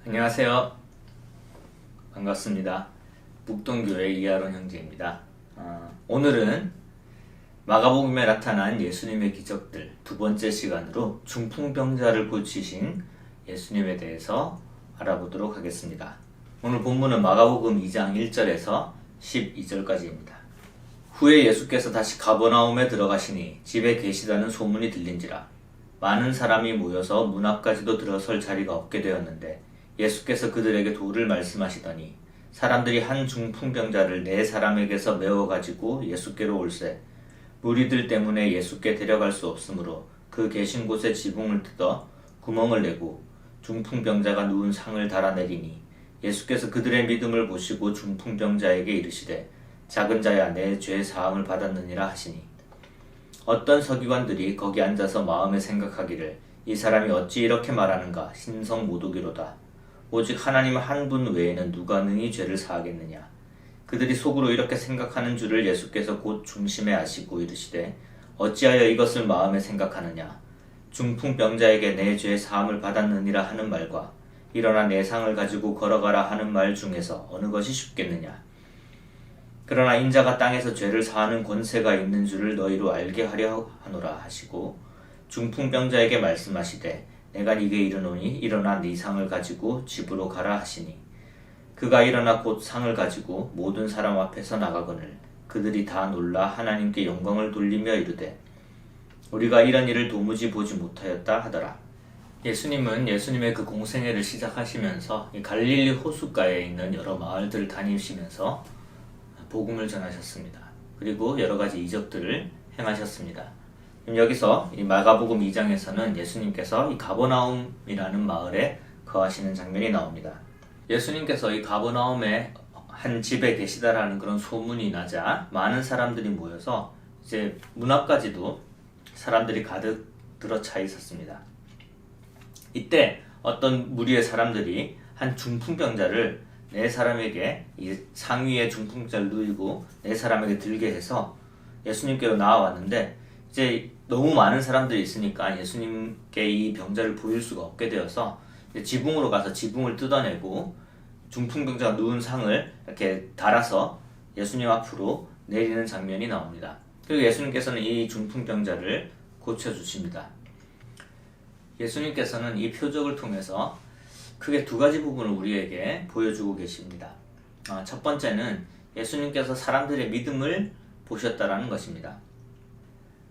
안녕하세요. 반갑습니다. 북동교회 이하론 형제입니다. 오늘은 마가복음에 나타난 예수님의 기적들 두 번째 시간으로 중풍병자를 고치신 예수님에 대해서 알아보도록 하겠습니다. 오늘 본문은 마가복음 2장 1절에서 12절까지입니다. 후에 예수께서 다시 가버나움에 들어가시니 집에 계시다는 소문이 들린지라 많은 사람이 모여서 문 앞까지도 들어설 자리가 없게 되었는데 예수께서 그들에게 도를 말씀하시더니 사람들이 한 중풍병자를 네 사람에게서 메워가지고 예수께로 올세 무리들 때문에 예수께 데려갈 수 없으므로 그 계신 곳에 지붕을 뜯어 구멍을 내고 중풍병자가 누운 상을 달아내리니 예수께서 그들의 믿음을 보시고 중풍병자에게 이르시되 작은 자야 내 죄 사함을 받았느니라 하시니 어떤 서기관들이 거기 앉아서 마음에 생각하기를 이 사람이 어찌 이렇게 말하는가 신성 모독이로다 오직 하나님 한 분 외에는 누가 능히 죄를 사하겠느냐. 그들이 속으로 이렇게 생각하는 줄을 예수께서 곧 중심에 아시고 이르시되 어찌하여 이것을 마음에 생각하느냐. 중풍병자에게 내 죄 사함을 받았느니라 하는 말과 일어나 내 상을 가지고 걸어가라 하는 말 중에서 어느 것이 쉽겠느냐. 그러나 인자가 땅에서 죄를 사하는 권세가 있는 줄을 너희로 알게 하려 하노라 하시고 중풍병자에게 말씀하시되 내가 네게 이르노니 일어나 네 상을 가지고 집으로 가라 하시니 그가 일어나 곧 상을 가지고 모든 사람 앞에서 나가거늘 그들이 다 놀라 하나님께 영광을 돌리며 이르되 우리가 이런 일을 도무지 보지 못하였다 하더라. 예수님은 예수님의 그 공생애를 시작하시면서 갈릴리 호숫가에 있는 여러 마을들을 다니시면서 복음을 전하셨습니다. 그리고 여러 가지 이적들을 행하셨습니다. 여기서 이 마가복음 2장에서는 예수님께서 이 가버나움이라는 마을에 거하시는 장면이 나옵니다. 예수님께서 이 가버나움의 한 집에 계시다라는 그런 소문이 나자 많은 사람들이 모여서 이제 문 앞까지도 사람들이 가득 들어차 있었습니다. 이때 어떤 무리의 사람들이 한 중풍병자를 네 사람에게 이 상위에 중풍병자를 누이고 네 사람에게 들게 해서 예수님께로 나와왔는데 이제 너무 많은 사람들이 있으니까 예수님께 이 병자를 보일 수가 없게 되어서 지붕으로 가서 지붕을 뜯어내고 중풍병자가 누운 상을 이렇게 달아서 예수님 앞으로 내리는 장면이 나옵니다. 그리고 예수님께서는 이 중풍병자를 고쳐주십니다. 예수님께서는 이 표적을 통해서 크게 두 가지 부분을 우리에게 보여주고 계십니다. 첫 번째는 예수님께서 사람들의 믿음을 보셨다라는 것입니다.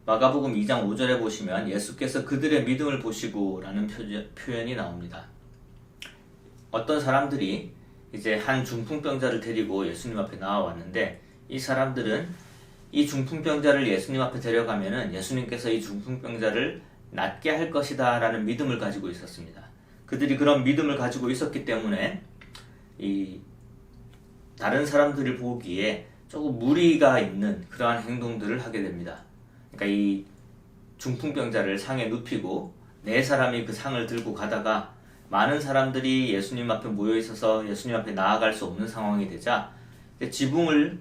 마가복음 2장 5절에 보시면 예수께서 그들의 믿음을 보시고 라는 표현이 나옵니다. 어떤 사람들이 이제 한 중풍병자를 데리고 예수님 앞에 나와왔는데 이 사람들은 이 중풍병자를 예수님 앞에 데려가면은 예수님께서 이 중풍병자를 낫게 할 것이다 라는 믿음을 가지고 있었습니다. 그들이 그런 믿음을 가지고 있었기 때문에 이 다른 사람들을 보기에 조금 무리가 있는 그러한 행동들을 하게 됩니다. 그러니까 이 중풍병자를 상에 눕히고 네 사람이 그 상을 들고 가다가 많은 사람들이 예수님 앞에 모여 있어서 예수님 앞에 나아갈 수 없는 상황이 되자 지붕을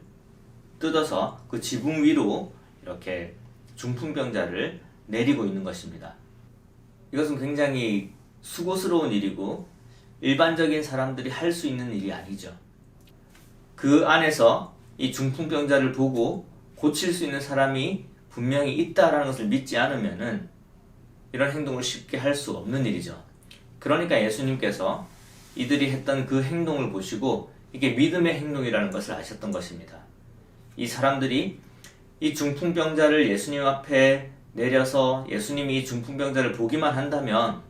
뜯어서 그 지붕 위로 이렇게 중풍병자를 내리고 있는 것입니다. 이것은 굉장히 수고스러운 일이고 일반적인 사람들이 할 수 있는 일이 아니죠. 그 안에서 이 중풍병자를 보고 고칠 수 있는 사람이 분명히 있다라는 것을 믿지 않으면은 이런 행동을 쉽게 할 수 없는 일이죠. 그러니까 예수님께서 이들이 했던 그 행동을 보시고 이게 믿음의 행동이라는 것을 아셨던 것입니다. 이 사람들이 이 중풍병자를 예수님 앞에 내려서 예수님이 이 중풍병자를 보기만 한다면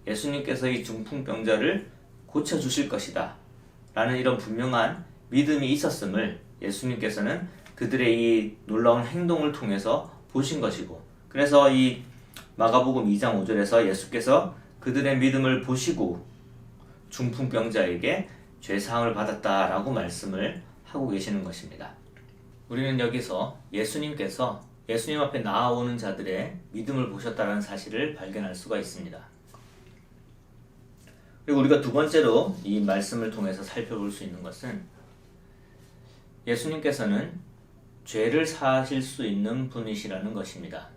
예수님께서 이 중풍병자를 고쳐주실 것이다 라는 이런 분명한 믿음이 있었음을 예수님께서는 그들의 이 놀라운 행동을 통해서 보신 것이고 그래서 이 마가복음 2장 5절에서 예수께서 그들의 믿음을 보시고 중풍병자에게 죄사함을 받았다라고 말씀을 하고 계시는 것입니다. 우리는 여기서 예수님께서 예수님 앞에 나아오는 자들의 믿음을 보셨다는 사실을 발견할 수가 있습니다. 그리고 우리가 두 번째로 이 말씀을 통해서 살펴볼 수 있는 것은 예수님께서는 죄를 사하실 수 있는 분이시라는 것입니다.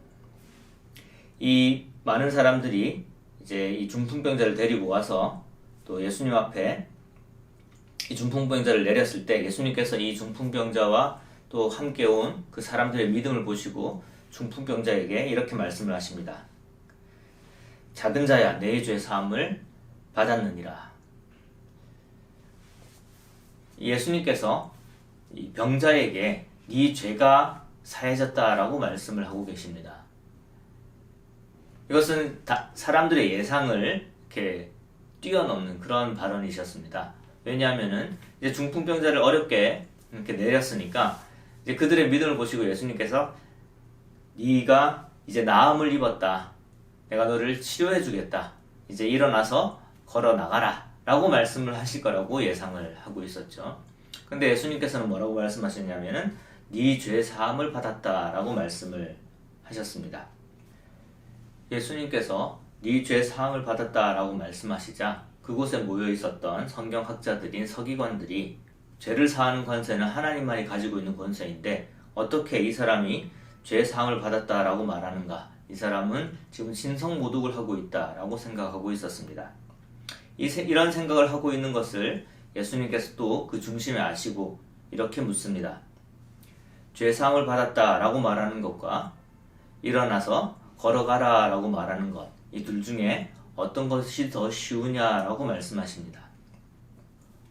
이 많은 사람들이 이제 이 중풍병자를 데리고 와서 또 예수님 앞에 이 중풍병자를 내렸을 때 예수님께서 이 중풍병자와 또 함께 온 그 사람들의 믿음을 보시고 중풍병자에게 이렇게 말씀을 하십니다. 작은 자야, 내 죄 사함을 받았느니라. 예수님께서 이 병자에게 네 죄가 사해졌다라고 말씀을 하고 계십니다. 이것은 사람들의 예상을 이렇게 뛰어넘는 그런 발언이셨습니다. 왜냐하면은 이제 중풍병자를 어렵게 이렇게 내렸으니까 이제 그들의 믿음을 보시고 예수님께서 네가 이제 나음을 입었다. 내가 너를 치료해 주겠다. 이제 일어나서 걸어 나가라. 라고 말씀을 하실 거라고 예상을 하고 있었죠. 근데 예수님께서는 뭐라고 말씀하셨냐면은 네 죄 사함을 받았다. 라고 말씀을 하셨습니다. 예수님께서 네 죄 사함을 받았다. 라고 말씀하시자 그곳에 모여 있었던 성경학자들인 서기관들이 죄를 사하는 권세는 하나님만이 가지고 있는 권세인데 어떻게 이 사람이 죄 사함을 받았다라고 말하는가? 이 사람은 지금 신성모독을 하고 있다라고 생각하고 있었습니다. 이런 생각을 하고 있는 것을 예수님께서 또 그 중심에 아시고 이렇게 묻습니다. 죄 사함을 받았다라고 말하는 것과 일어나서 걸어가라라고 말하는 것, 이 둘 중에 어떤 것이 더 쉬우냐라고 말씀하십니다.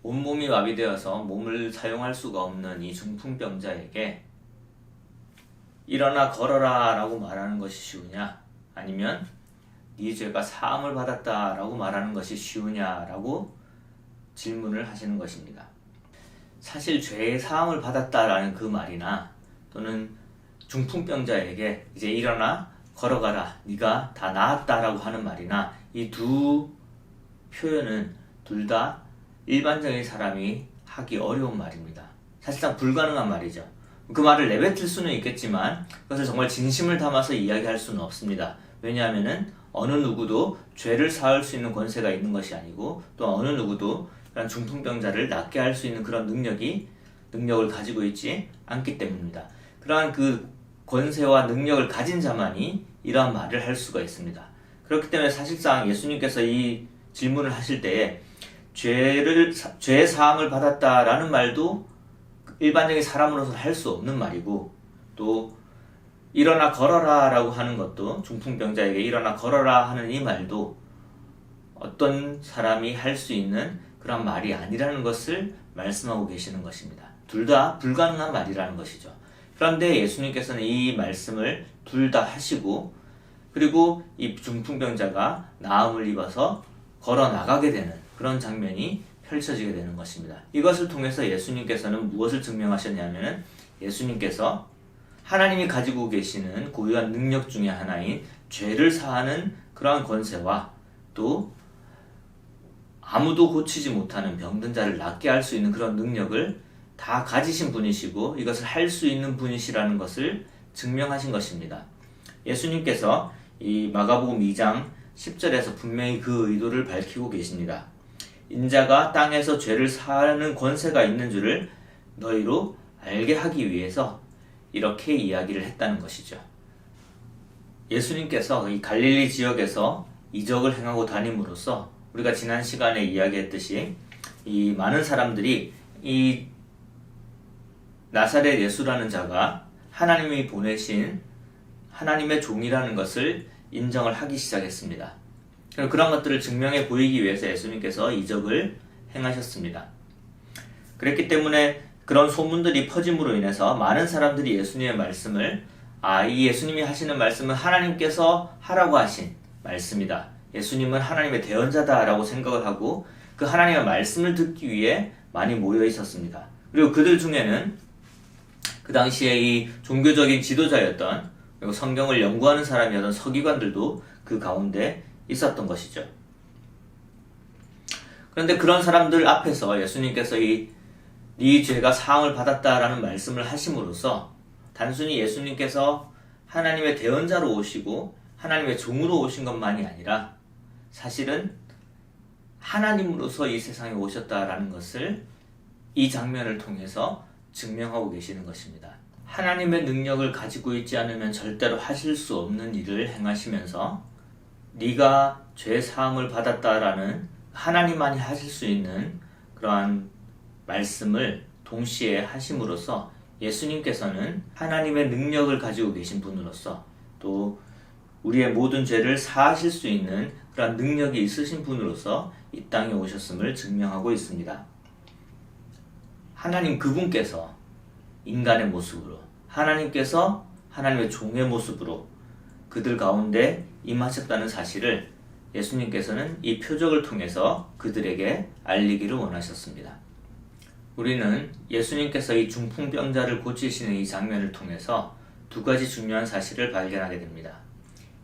온몸이 마비되어서 몸을 사용할 수가 없는 이 중풍병자에게 일어나 걸어라 라고 말하는 것이 쉬우냐, 아니면 네 죄가 사함을 받았다 라고 말하는 것이 쉬우냐 라고 질문을 하시는 것입니다. 사실 죄의 사함을 받았다라는 그 말이나 또는 중풍병자에게 이제 일어나 걸어가라, 네가 다 나았다라고 하는 말이나 이 두 표현은 둘 다 일반적인 사람이 하기 어려운 말입니다. 사실상 불가능한 말이죠. 그 말을 내뱉을 수는 있겠지만 그것을 정말 진심을 담아서 이야기할 수는 없습니다. 왜냐하면은 어느 누구도 죄를 사할 수 있는 권세가 있는 것이 아니고 또 어느 누구도 그런 중풍병자를 낫게 할 수 있는 그런 능력을 가지고 있지 않기 때문입니다. 그러한 그 권세와 능력을 가진 자만이 이러한 말을 할 수가 있습니다. 그렇기 때문에 사실상 예수님께서 이 질문을 하실 때에 죄 사함을 받았다라는 말도 일반적인 사람으로서 할 수 없는 말이고, 또 일어나 걸어라 라고 하는 것도, 중풍병자에게 일어나 걸어라 하는 이 말도 어떤 사람이 할 수 있는 그런 말이 아니라는 것을 말씀하고 계시는 것입니다. 둘 다 불가능한 말이라는 것이죠. 그런데 예수님께서는 이 말씀을 둘 다 하시고, 그리고 이 중풍병자가 나음을 입어서 걸어 나가게 되는 그런 장면이 펼쳐지게 되는 것입니다. 이것을 통해서 예수님께서는 무엇을 증명하셨냐면은 예수님께서 하나님이 가지고 계시는 고유한 능력 중에 하나인 죄를 사하는 그러한 권세와 또 아무도 고치지 못하는 병든 자를 낫게 할 수 있는 그런 능력을 다 가지신 분이시고 이것을 할 수 있는 분이시라는 것을 증명하신 것입니다. 예수님께서 이 마가복음 2장 10절에서 분명히 그 의도를 밝히고 계십니다. 인자가 땅에서 죄를 사하는 권세가 있는 줄을 너희로 알게 하기 위해서 이렇게 이야기를 했다는 것이죠. 예수님께서 이 갈릴리 지역에서 이적을 행하고 다님으로써 우리가 지난 시간에 이야기했듯이 이 많은 사람들이 이 나사렛 예수라는 자가 하나님이 보내신 하나님의 종이라는 것을 인정을 하기 시작했습니다. 그런 것들을 증명해 보이기 위해서 예수님께서 이적을 행하셨습니다. 그랬기 때문에 그런 소문들이 퍼짐으로 인해서 많은 사람들이 예수님의 말씀을 이 예수님이 하시는 말씀은 하나님께서 하라고 하신 말씀이다. 예수님은 하나님의 대언자다라고 생각을 하고 그 하나님의 말씀을 듣기 위해 많이 모여 있었습니다. 그리고 그들 중에는 그 당시에 이 종교적인 지도자였던 그리고 성경을 연구하는 사람이었던 서기관들도 그 가운데 있었던 것이죠. 그런데 그런 사람들 앞에서 예수님께서 네 죄가 사함을 받았다라는 말씀을 하심으로써 단순히 예수님께서 하나님의 대언자로 오시고 하나님의 종으로 오신 것만이 아니라 사실은 하나님으로서 이 세상에 오셨다라는 것을 이 장면을 통해서 증명하고 계시는 것입니다. 하나님의 능력을 가지고 있지 않으면 절대로 하실 수 없는 일을 행하시면서 네가 죄 사함을 받았다라는 하나님만이 하실 수 있는 그러한 말씀을 동시에 하심으로써 예수님께서는 하나님의 능력을 가지고 계신 분으로서 또 우리의 모든 죄를 사하실 수 있는 그런 능력이 있으신 분으로서 이 땅에 오셨음을 증명하고 있습니다. 하나님 그분께서 인간의 모습으로, 하나님께서 하나님의 종의 모습으로 그들 가운데 임하셨다는 사실을 예수님께서는 이 표적을 통해서 그들에게 알리기를 원하셨습니다. 우리는 예수님께서 이 중풍병자를 고치시는 이 장면을 통해서 두 가지 중요한 사실을 발견하게 됩니다.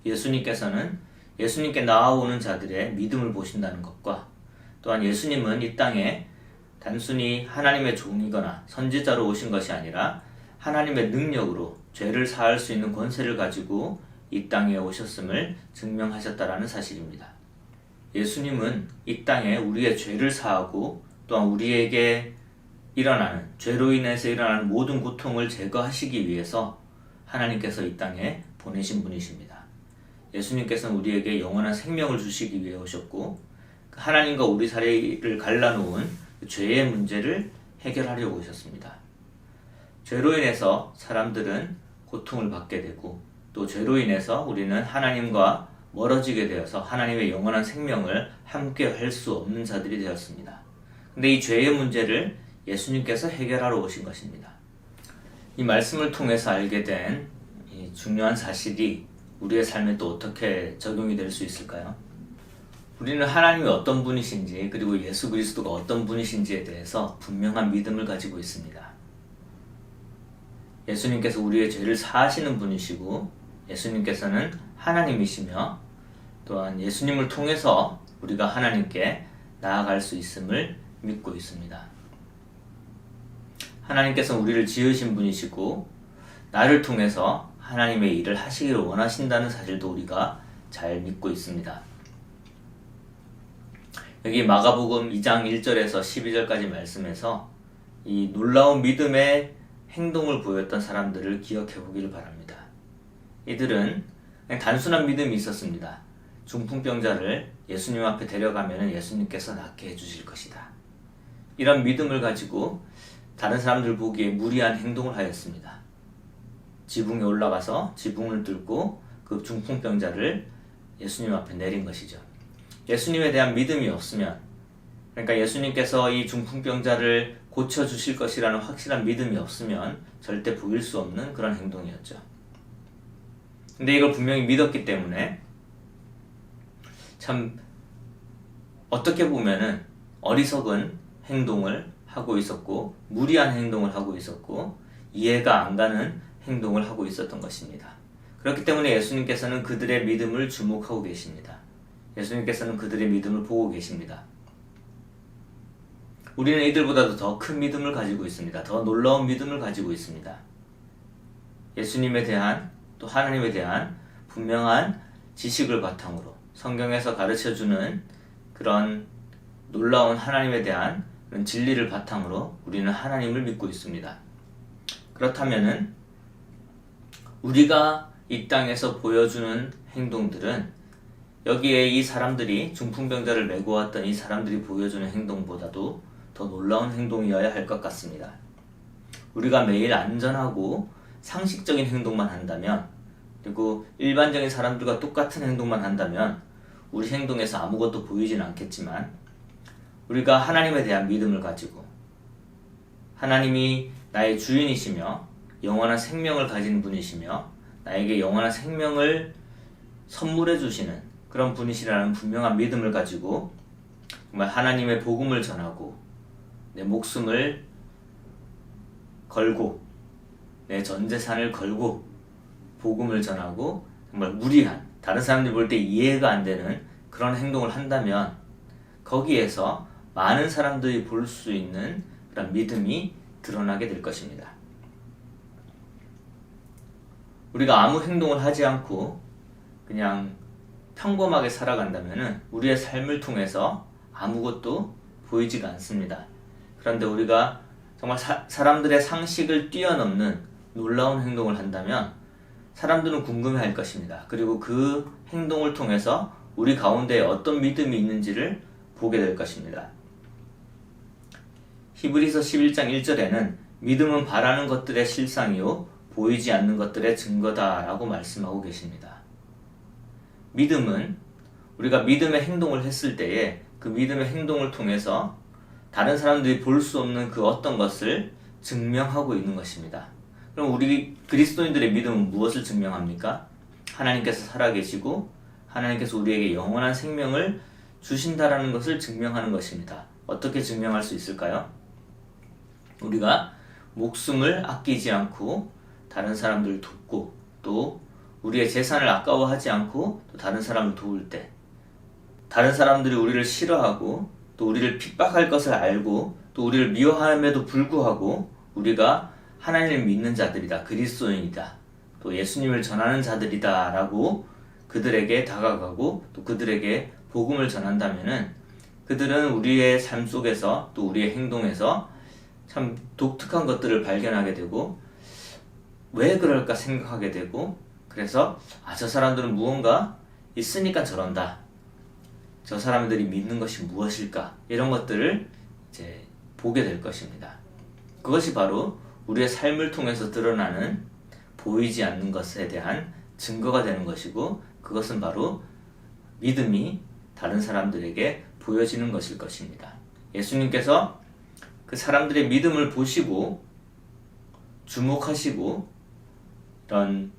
예수님께서는 예수님께 나아오는 자들의 믿음을 보신다는 것과 또한 예수님은 이 땅에 단순히 하나님의 종이거나 선지자로 오신 것이 아니라 하나님의 능력으로 죄를 사할 수 있는 권세를 가지고 이 땅에 오셨음을 증명하셨다라는 사실입니다. 예수님은 이 땅에 우리의 죄를 사하고 또한 우리에게 일어나는 죄로 인해서 일어나는 모든 고통을 제거하시기 위해서 하나님께서 이 땅에 보내신 분이십니다. 예수님께서는 우리에게 영원한 생명을 주시기 위해 오셨고 하나님과 우리 사이를 갈라놓은 죄의 문제를 해결하려고 오셨습니다. 죄로 인해서 사람들은 고통을 받게 되고 또 죄로 인해서 우리는 하나님과 멀어지게 되어서 하나님의 영원한 생명을 함께 할 수 없는 자들이 되었습니다. 근데 이 죄의 문제를 예수님께서 해결하러 오신 것입니다. 이 말씀을 통해서 알게 된 이 중요한 사실이 우리의 삶에 또 어떻게 적용이 될 수 있을까요? 우리는 하나님이 어떤 분이신지 그리고 예수 그리스도가 어떤 분이신지에 대해서 분명한 믿음을 가지고 있습니다. 예수님께서 우리의 죄를 사하시는 분이시고 예수님께서는 하나님이시며 또한 예수님을 통해서 우리가 하나님께 나아갈 수 있음을 믿고 있습니다. 하나님께서 우리를 지으신 분이시고 나를 통해서 하나님의 일을 하시기를 원하신다는 사실도 우리가 잘 믿고 있습니다. 여기 마가복음 2장 1절에서 12절까지 말씀에서 이 놀라운 믿음의 행동을 보였던 사람들을 기억해 보기를 바랍니다. 이들은 그냥 단순한 믿음이 있었습니다. 중풍병자를 예수님 앞에 데려가면 예수님께서 낫게 해주실 것이다. 이런 믿음을 가지고 다른 사람들 보기에 무리한 행동을 하였습니다. 지붕에 올라가서 지붕을 뚫고 그 중풍병자를 예수님 앞에 내린 것이죠. 예수님에 대한 믿음이 없으면, 그러니까 예수님께서 이 중풍병자를 고쳐주실 것이라는 확실한 믿음이 없으면 절대 보일 수 없는 그런 행동이었죠. 근데 이걸 분명히 믿었기 때문에 참 어떻게 보면은 어리석은 행동을 하고 있었고 무리한 행동을 하고 있었고 이해가 안 가는 행동을 하고 있었던 것입니다. 그렇기 때문에 예수님께서는 그들의 믿음을 주목하고 계십니다. 예수님께서는 그들의 믿음을 보고 계십니다. 우리는 이들보다도 더 큰 믿음을 가지고 있습니다. 더 놀라운 믿음을 가지고 있습니다. 예수님에 대한 또 하나님에 대한 분명한 지식을 바탕으로 성경에서 가르쳐주는 그런 놀라운 하나님에 대한 그런 진리를 바탕으로 우리는 하나님을 믿고 있습니다. 그렇다면은 우리가 이 땅에서 보여주는 행동들은 여기에 이 사람들이 중풍병자를 메고 왔던 이 사람들이 보여주는 행동보다도 더 놀라운 행동이어야 할 것 같습니다. 우리가 매일 안전하고 상식적인 행동만 한다면 그리고 일반적인 사람들과 똑같은 행동만 한다면 우리 행동에서 아무것도 보이진 않겠지만 우리가 하나님에 대한 믿음을 가지고 하나님이 나의 주인이시며 영원한 생명을 가진 분이시며 나에게 영원한 생명을 선물해 주시는 그런 분이시라는 분명한 믿음을 가지고 정말 하나님의 복음을 전하고 내 목숨을 걸고 내 전 재산을 걸고 복음을 전하고 정말 무리한 다른 사람들이 볼 때 이해가 안 되는 그런 행동을 한다면 거기에서 많은 사람들이 볼 수 있는 그런 믿음이 드러나게 될 것입니다. 우리가 아무 행동을 하지 않고 그냥 평범하게 살아간다면 우리의 삶을 통해서 아무것도 보이지가 않습니다. 그런데 우리가 정말 사람들의 상식을 뛰어넘는 놀라운 행동을 한다면 사람들은 궁금해할 것입니다. 그리고 그 행동을 통해서 우리 가운데 어떤 믿음이 있는지를 보게 될 것입니다. 히브리서 11장 1절에는 믿음은 바라는 것들의 실상이요 보이지 않는 것들의 증거다라고 말씀하고 계십니다. 믿음은 우리가 믿음의 행동을 했을 때에 그 믿음의 행동을 통해서 다른 사람들이 볼 수 없는 그 어떤 것을 증명하고 있는 것입니다. 그럼 우리 그리스도인들의 믿음은 무엇을 증명합니까? 하나님께서 살아계시고 하나님께서 우리에게 영원한 생명을 주신다라는 것을 증명하는 것입니다. 어떻게 증명할 수 있을까요? 우리가 목숨을 아끼지 않고 다른 사람들을 돕고 또 우리의 재산을 아까워하지 않고 또 다른 사람을 도울 때, 다른 사람들이 우리를 싫어하고 또 우리를 핍박할 것을 알고 또 우리를 미워함에도 불구하고 우리가 하나님을 믿는 자들이다, 그리스도인이다, 또 예수님을 전하는 자들이다 라고 그들에게 다가가고 또 그들에게 복음을 전한다면은 그들은 우리의 삶 속에서 또 우리의 행동에서 참 독특한 것들을 발견하게 되고 왜 그럴까 생각하게 되고, 그래서 저 사람들은 무언가 있으니까 저런다, 저 사람들이 믿는 것이 무엇일까, 이런 것들을 이제 보게 될 것입니다. 그것이 바로 우리의 삶을 통해서 드러나는 보이지 않는 것에 대한 증거가 되는 것이고, 그것은 바로 믿음이 다른 사람들에게 보여지는 것일 것입니다. 예수님께서 그 사람들의 믿음을 보시고 주목하시고 이런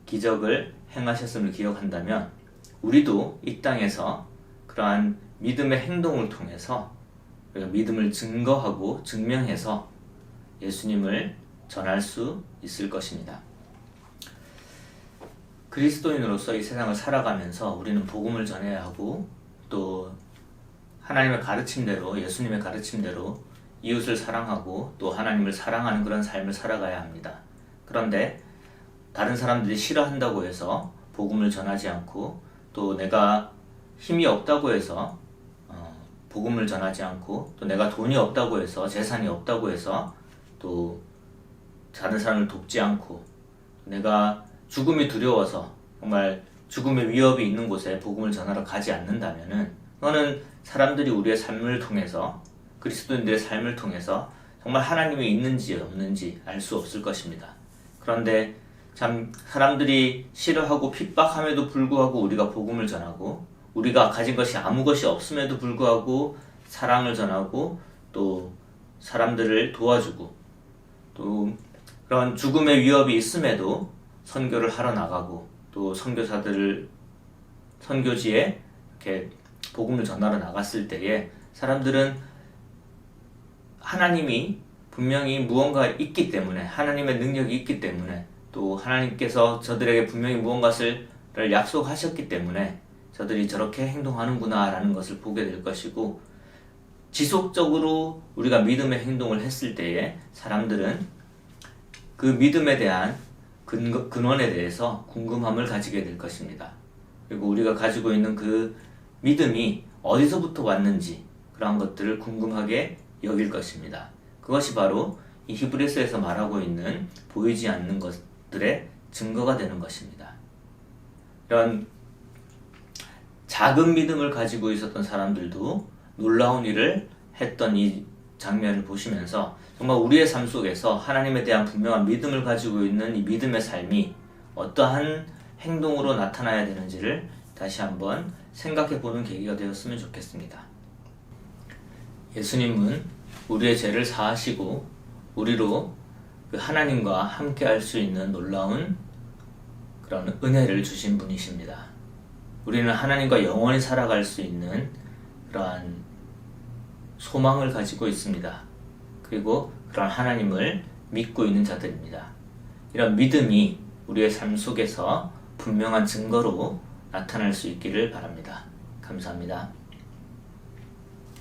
기적을 행하셨음을 기억한다면 우리도 이 땅에서 그러한 믿음의 행동을 통해서 우리가 믿음을 증거하고 증명해서 예수님을 전할 수 있을 것입니다. 그리스도인으로서 이 세상을 살아가면서 우리는 복음을 전해야 하고 또 하나님의 가르침대로, 예수님의 가르침대로 이웃을 사랑하고 또 하나님을 사랑하는 그런 삶을 살아가야 합니다. 그런데 다른 사람들이 싫어한다고 해서 복음을 전하지 않고 또 내가 힘이 없다고 해서 복음을 전하지 않고 또 내가 돈이 없다고 해서 재산이 없다고 해서 또 다른 사람을 돕지 않고 내가 죽음이 두려워서 정말 죽음의 위협이 있는 곳에 복음을 전하러 가지 않는다면은 그거는 사람들이 우리의 삶을 통해서 그리스도인들의 삶을 통해서 정말 하나님이 있는지 없는지 알 수 없을 것입니다. 그런데 참 사람들이 싫어하고 핍박함에도 불구하고 우리가 복음을 전하고 우리가 가진 것이 아무 것이 없음에도 불구하고 사랑을 전하고 또 사람들을 도와주고 또 그런 죽음의 위협이 있음에도 선교를 하러 나가고 또 선교지에 이렇게 복음을 전하러 나갔을 때에 사람들은 하나님이 분명히 무언가 있기 때문에, 하나님의 능력이 있기 때문에 또 하나님께서 저들에게 분명히 무언가를 약속하셨기 때문에 저들이 저렇게 행동하는구나 라는 것을 보게 될 것이고, 지속적으로 우리가 믿음의 행동을 했을 때에 사람들은 그 믿음에 대한 근원에 대해서 궁금함을 가지게 될 것입니다. 그리고 우리가 가지고 있는 그 믿음이 어디서부터 왔는지 그러한 것들을 궁금하게 여길 것입니다. 그것이 바로 이 히브리서에서 말하고 있는 보이지 않는 것들의 증거가 되는 것입니다. 이런 작은 믿음을 가지고 있었던 사람들도 놀라운 일을 했던 이 장면을 보시면서 정말 우리의 삶 속에서 하나님에 대한 분명한 믿음을 가지고 있는 이 믿음의 삶이 어떠한 행동으로 나타나야 되는지를 다시 한번 생각해 보는 계기가 되었으면 좋겠습니다. 예수님은 우리의 죄를 사하시고 우리로 그 하나님과 함께 할 수 있는 놀라운 그런 은혜를 주신 분이십니다. 우리는 하나님과 영원히 살아갈 수 있는 그러한 소망을 가지고 있습니다. 그리고 그런 하나님을 믿고 있는 자들입니다. 이런 믿음이 우리의 삶 속에서 분명한 증거로 나타날 수 있기를 바랍니다. 감사합니다.